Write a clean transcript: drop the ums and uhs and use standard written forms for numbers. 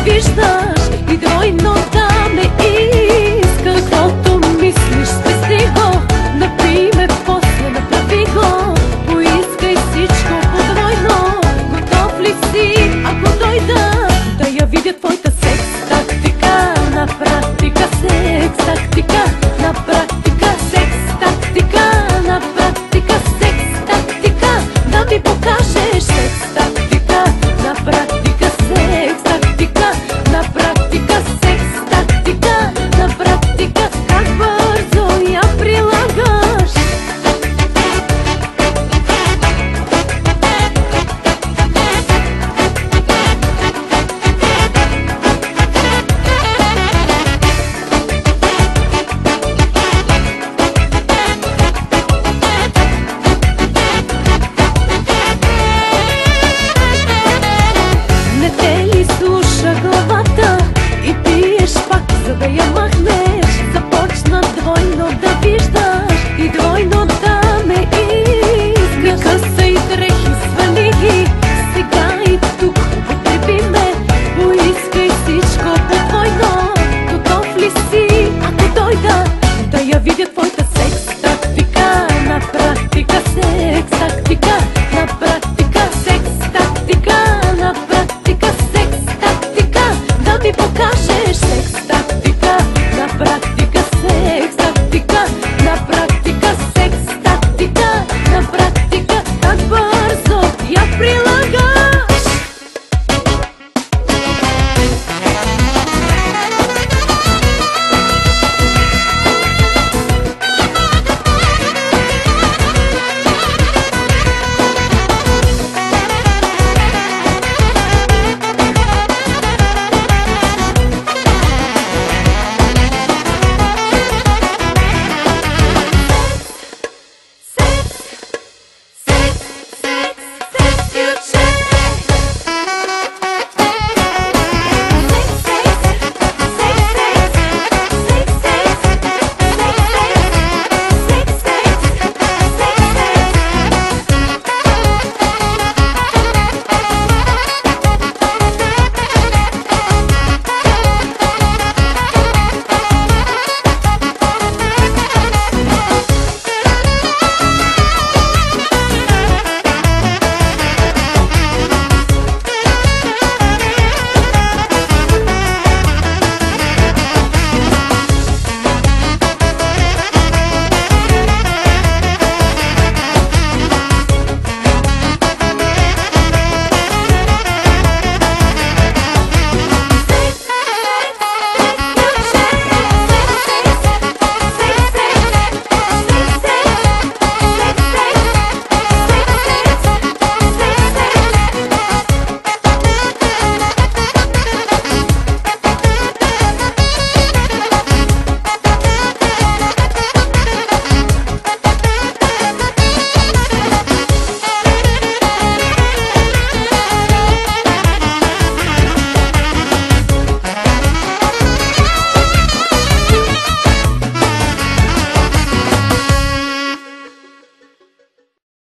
виждаш и двойно да ме искаш. Каквото мислиш, спести го, например, после направи го. Поискай всичко подвойно. Готов ли си, ако дойда да я видя твоята секс тактика? На практика секс тактика, на практика секс тактика, на практика секс тактика. Да ми покажеш секс тактика, на практика секс тактика, на практика секс тактика, на практика. Как бързо я прилагаш? Не те ли слуша главата и пиеш пак, за да я махнеш? Започна двойно да виждаш и двойно да ме искаш. Къса и дрехи, свали ги сега и тук, употреби ме. Поискай всичко подвойно. Готов ли си, ако дойда да я видя твоята секс тактика? На практика секс тактика, на практика секс тактика, на практика секс тактика. Да ми покажеш секс тактика, на практика.